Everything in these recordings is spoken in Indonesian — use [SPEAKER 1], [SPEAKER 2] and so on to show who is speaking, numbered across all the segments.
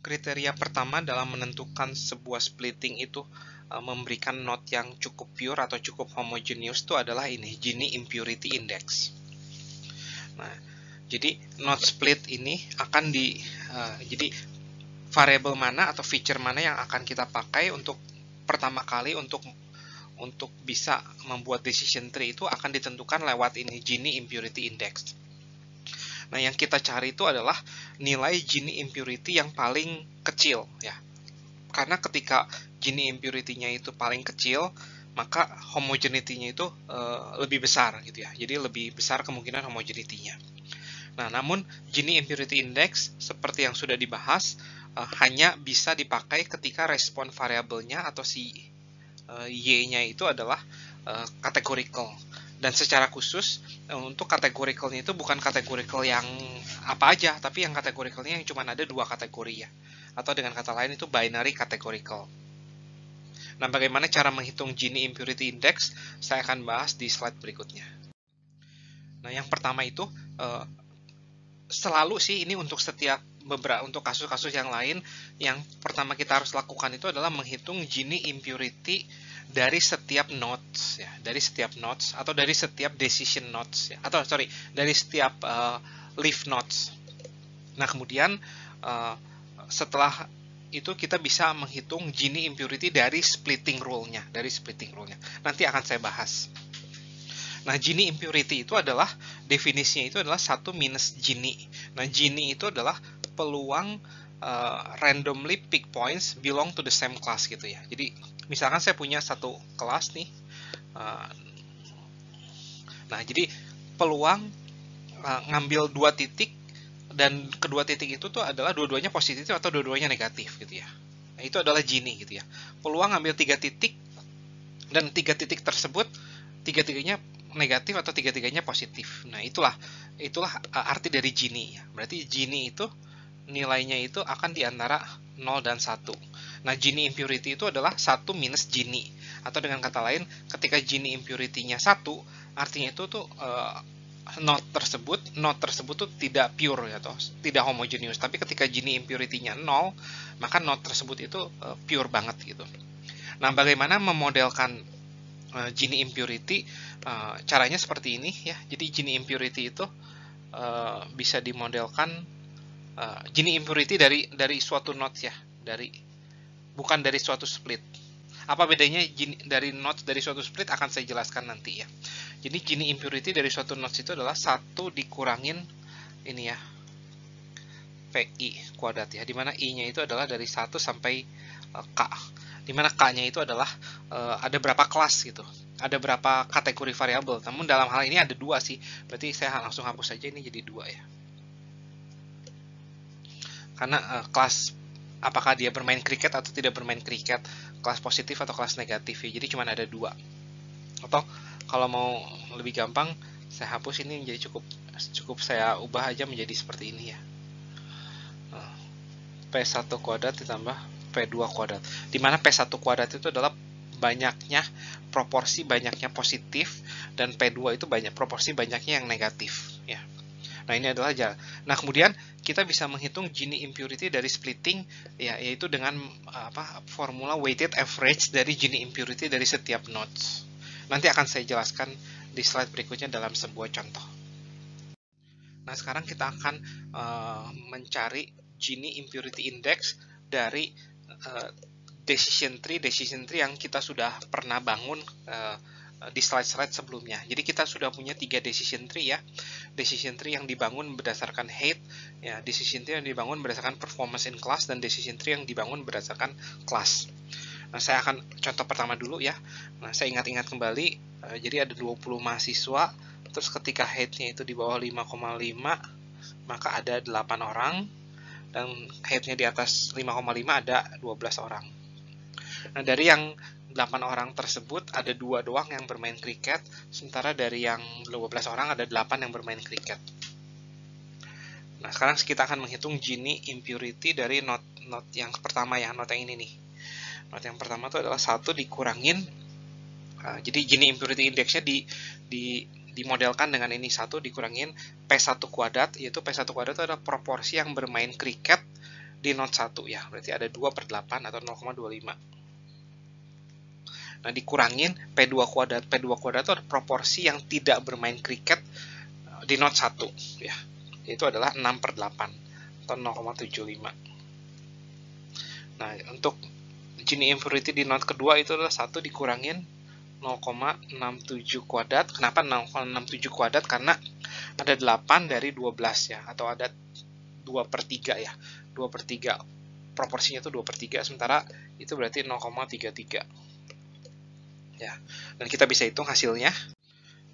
[SPEAKER 1] Kriteria pertama dalam menentukan sebuah splitting itu memberikan note yang cukup pure atau cukup homogeneous itu adalah ini, Gini Impurity Index. Nah, jadi note split ini akan jadi variabel mana atau feature mana yang akan kita pakai untuk pertama kali untuk bisa membuat decision tree itu akan ditentukan lewat ini, Gini Impurity Index. Nah, yang kita cari itu adalah nilai Gini impurity yang paling kecil ya. Karena ketika Gini impurity-nya itu paling kecil, maka homogeneity-nya itu lebih besar gitu ya. Jadi lebih besar kemungkinan homogeneity-nya. Nah, namun Gini impurity index seperti yang sudah dibahas hanya bisa dipakai ketika respon variabelnya atau si Y-nya itu adalah categorical. Dan secara khusus untuk categoricalnya itu bukan categorical yang apa aja, tapi yang categoricalnya yang cuma ada 2 kategori ya. Atau dengan kata lain itu binary categorical. Nah, bagaimana cara menghitung Gini impurity index? Saya akan bahas di slide berikutnya. Nah, yang pertama itu selalu sih ini untuk untuk kasus-kasus yang lain, yang pertama kita harus lakukan itu adalah menghitung Gini impurity dari setiap nodes ya, dari setiap nodes atau dari setiap decision nodes ya, atau sorry, dari setiap leaf nodes. Nah, kemudian setelah itu kita bisa menghitung Gini impurity dari splitting rule-nya, Nanti akan saya bahas. Nah, Gini impurity itu adalah definisinya itu adalah 1 minus Gini. Nah, Gini itu adalah peluang randomly pick points belong to the same class gitu ya. Jadi misalkan saya punya satu kelas nih. Nah, jadi peluang ngambil 2 titik dan kedua titik itu tuh adalah dua-duanya positif atau dua-duanya negatif gitu ya. Nah, itu adalah Gini gitu ya. Peluang ngambil 3 titik dan 3 titik tersebut 3-tiganya negatif atau 3-tiganya positif. Nah, itulah arti dari Gini ya. Berarti Gini itu nilainya itu akan di antara 0 dan 1. Nah, Gini impurity itu adalah 1 minus Gini. Atau dengan kata lain, ketika Gini impurity-nya 1, artinya itu tuh note tersebut tuh tidak pure ya, atau tidak homogeneous. Tapi ketika Gini impurity-nya 0, maka note tersebut itu pure banget gitu. Nah, bagaimana memodelkan Gini impurity? Caranya seperti ini ya. Jadi Gini impurity itu bisa dimodelkan Gini impurity dari suatu nodes ya, bukan dari suatu split. Apa bedanya dari nodes dari suatu split akan saya jelaskan nanti ya. Jadi Gini impurity dari suatu nodes itu adalah 1 dikurangin ini ya, PI kuadrat ya, dimana I-nya itu adalah dari 1 sampai K, dimana K-nya itu adalah ada berapa kelas gitu, ada berapa kategori variabel. Namun dalam hal ini ada 2 sih, berarti saya langsung hapus saja, ini jadi 2 ya. Karena kelas apakah dia bermain kriket atau tidak bermain kriket, kelas positif atau kelas negatif ya. Jadi cuma ada 2. Atau kalau mau lebih gampang, saya hapus ini menjadi cukup saya ubah aja menjadi seperti ini ya. P1 kuadrat ditambah P2 kuadrat. Dimana P1 kuadrat itu adalah proporsi banyaknya positif, dan P2 itu proporsi banyaknya yang negatif ya. Nah, ini adalah jalan. Nah, kemudian kita bisa menghitung Gini impurity dari splitting ya, yaitu dengan formula weighted average dari Gini impurity dari setiap nodes. Nanti akan saya jelaskan di slide berikutnya dalam sebuah contoh. Nah, sekarang kita akan mencari Gini impurity index dari decision tree yang kita sudah pernah bangun di slide-slide sebelumnya. Jadi kita sudah punya 3 decision tree ya. Decision tree yang dibangun berdasarkan height, ya, decision tree yang dibangun berdasarkan performance in class, dan decision tree yang dibangun berdasarkan class. Nah, saya akan contoh pertama dulu ya. Nah, saya ingat-ingat kembali, jadi ada 20 mahasiswa, terus ketika height-nya itu di bawah 5,5, maka ada 8 orang, dan height-nya di atas 5,5 ada 12 orang. Nah, dari yang 8 orang tersebut ada 2 doang yang bermain kriket, sementara dari yang 12 orang ada 8 yang bermain kriket. Nah, sekarang kita akan menghitung Gini impurity dari note yang pertama ya, note yang ini nih. Note yang pertama itu adalah 1 dikurangin, jadi Gini impurity index-nya dimodelkan dengan ini, 1 dikurangin P1 kuadrat, yaitu P1 kuadrat itu adalah proporsi yang bermain kriket di node 1 ya. Berarti ada 2/8 atau 0,25. Nah, dikurangin P2 kuadrat. P2 kuadrat itu adalah proporsi yang tidak bermain kriket di node 1 ya. Itu adalah 6/8 atau 0,75. Nah, untuk Gini impurity di node kedua itu adalah 1 dikurangin 0,67 kuadrat. Kenapa 0,67 kuadrat? Karena ada 8 dari 12 ya, atau ada 2/3 ya. 2/3 proporsinya itu 2/3, sementara itu berarti 0,33 ya. Dan kita bisa hitung hasilnya.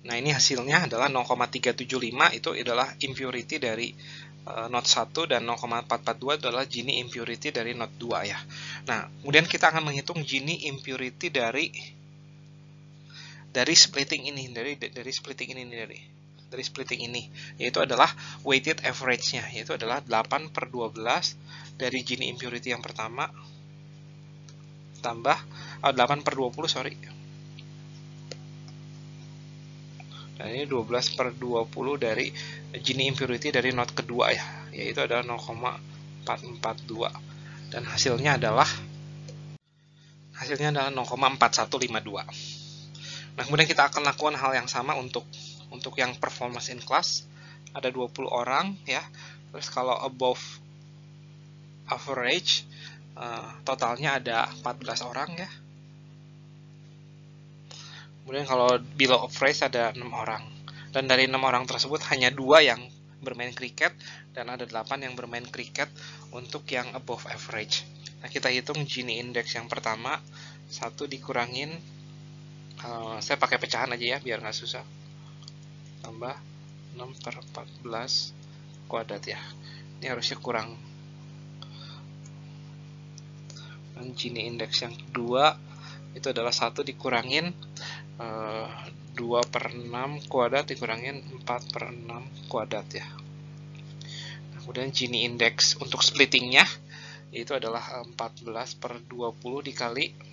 [SPEAKER 1] Nah, ini hasilnya adalah 0,375, itu adalah impurity dari node 1, dan 0,442 adalah Gini impurity dari node 2 ya. Nah, kemudian kita akan menghitung Gini impurity dari splitting ini, dari splitting ini, yaitu adalah weighted average-nya, yaitu adalah 8/12 dari Gini impurity yang pertama tambah 8/20, sorry. Dan ini 12/20 dari Gini impurity dari node kedua ya, yaitu adalah 0,442, dan hasilnya adalah 0,4152. Nah, kemudian kita akan lakukan hal yang sama untuk yang performance in class. Ada 20 orang ya. Terus kalau above average, totalnya ada 14 orang ya. Kemudian kalau below average ada 6 orang. Dan dari 6 orang tersebut hanya 2 yang bermain kriket, dan ada 8 yang bermain kriket untuk yang above average. Nah, kita hitung Gini index yang pertama, 1 dikurangin, saya pakai pecahan aja ya biar nggak susah, tambah 6/14 kuadrat ya. Ini harusnya kurang. Dan Gini index yang kedua itu adalah 1 dikurangin 2/6 kuadrat dikurangin 4/6 kuadrat ya. Nah, kemudian Gini index untuk splittingnya itu adalah 14/20 dikali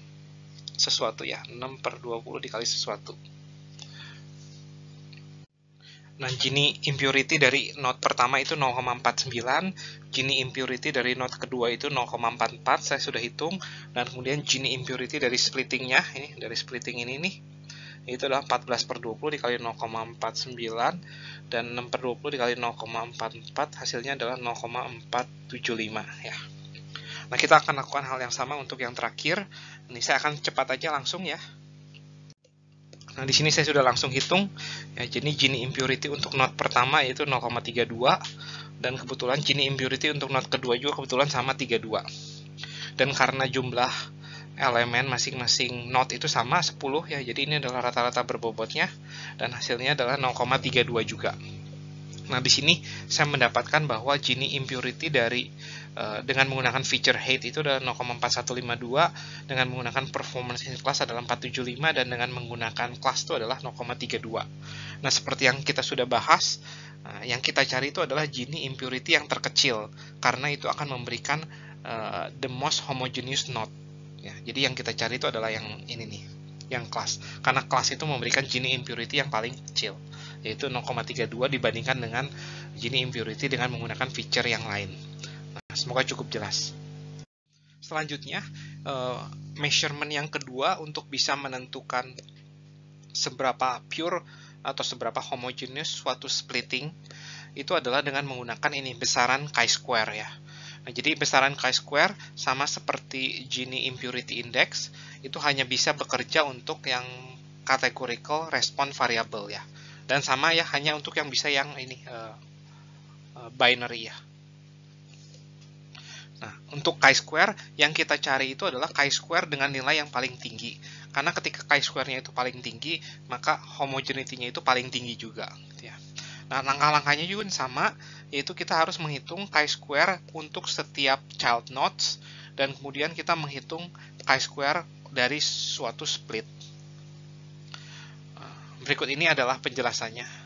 [SPEAKER 1] sesuatu ya, 6/20 dikali sesuatu. Nah, Gini impurity dari node pertama itu 0,49, Gini impurity dari node kedua itu 0,44, saya sudah hitung, dan kemudian Gini impurity dari splittingnya, ini dari splitting ini nih, itu adalah 14/20 dikali 0,49, dan 6/20 dikali 0,44, hasilnya adalah 0,475 ya. Nah, kita akan lakukan hal yang sama untuk yang terakhir. Ini saya akan cepat aja langsung ya. Nah, di sini saya sudah langsung hitung ya. Jadi Gini impurity untuk node pertama yaitu 0,32, dan kebetulan Gini impurity untuk node kedua juga kebetulan sama 32. Dan karena jumlah elemen masing-masing node itu sama 10 ya, jadi ini adalah rata-rata berbobotnya, dan hasilnya adalah 0,32 juga. Nah, di sini saya mendapatkan bahwa Gini impurity dengan menggunakan feature height itu adalah 0,4152, dengan menggunakan performance in class adalah 475, dan dengan menggunakan class itu adalah 0,32. Nah, seperti yang kita sudah bahas, yang kita cari itu adalah Gini impurity yang terkecil, karena itu akan memberikan the most homogeneous node. Ya, jadi yang kita cari itu adalah yang ini nih, yang class. Karena class itu memberikan Gini impurity yang paling kecil, yaitu 0,32 dibandingkan dengan Gini impurity dengan menggunakan feature yang lain. Nah, semoga cukup jelas. Selanjutnya, measurement yang kedua untuk bisa menentukan seberapa pure atau seberapa homogeneous suatu splitting itu adalah dengan menggunakan ini, besaran chi-square ya. Nah, jadi besaran chi-square sama seperti Gini impurity index, itu hanya bisa bekerja untuk yang categorical response variable ya. Dan sama ya, hanya untuk yang bisa yang ini binary ya. Nah, untuk chi-square yang kita cari itu adalah chi-square dengan nilai yang paling tinggi. Karena ketika chi-square-nya itu paling tinggi, maka homogeneity-nya itu paling tinggi juga gitu ya. Nah, langkah-langkahnya juga sama, yaitu kita harus menghitung chi-square untuk setiap child nodes, dan kemudian kita menghitung chi-square dari suatu split. Berikut ini adalah penjelasannya.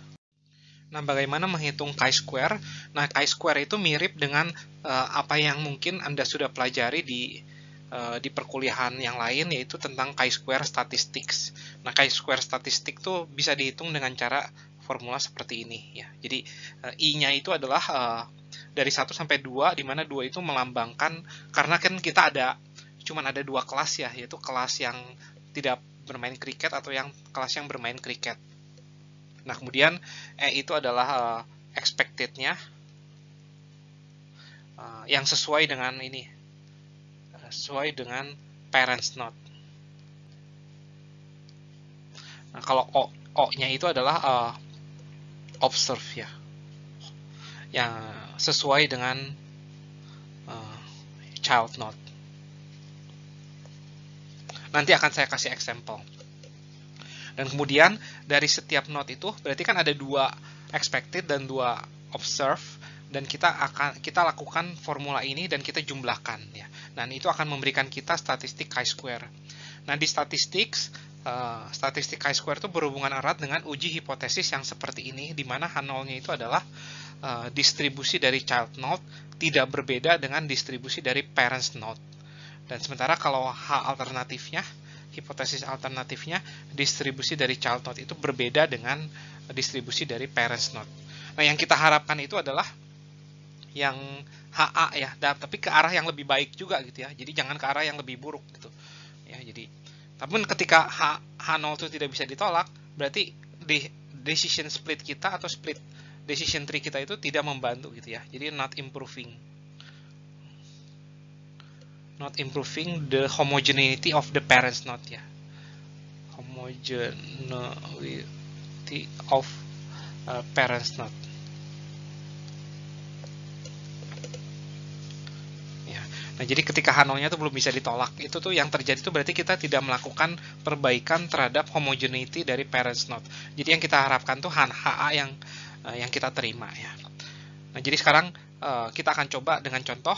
[SPEAKER 1] Nah, bagaimana menghitung chi-square? Nah, chi-square itu mirip dengan apa yang mungkin Anda sudah pelajari di perkuliahan yang lain, yaitu tentang chi-square statistics. Nah, chi-square statistik itu bisa dihitung dengan cara formula seperti ini ya. Jadi I-nya itu adalah dari 1 sampai 2, di mana 2 itu melambangkan, karena kan kita cuman ada 2 kelas ya, yaitu kelas yang tidak bermain kriket atau kelas yang bermain kriket. Nah, kemudian itu adalah expected-nya yang sesuai dengan ini, sesuai dengan parents note. Nah, kalau O-nya itu adalah observe ya, yang sesuai dengan child note. Nanti akan saya kasih example. Dan kemudian dari setiap note itu berarti kan ada 2 expected dan 2 observe, dan kita lakukan formula ini dan kita jumlahkan ya. Dan itu akan memberikan kita statistik chi-square. Nah, di statistik chi-square itu berhubungan erat dengan uji hipotesis yang seperti ini, di mana H0-nya itu adalah distribusi dari child note tidak berbeda dengan distribusi dari parents note. Dan sementara kalau H alternatifnya, hipotesis alternatifnya, distribusi dari child note itu berbeda dengan distribusi dari parents note. Nah, yang kita harapkan itu adalah yang HA ya, tapi ke arah yang lebih baik juga gitu ya. Jadi jangan ke arah yang lebih buruk gitu. Ya, jadi tapi ketika H0 itu tidak bisa ditolak, berarti di decision split kita atau split decision tree kita itu tidak membantu gitu ya. Jadi not improving the homogeneity of the parents note ya. Homogeneity of parents note. Nah, jadi ketika H0-nya itu belum bisa ditolak, itu tuh yang terjadi itu berarti kita tidak melakukan perbaikan terhadap homogeneity dari parents note. Jadi yang kita harapkan tuh HA yang kita terima ya. Nah, jadi sekarang kita akan coba dengan contoh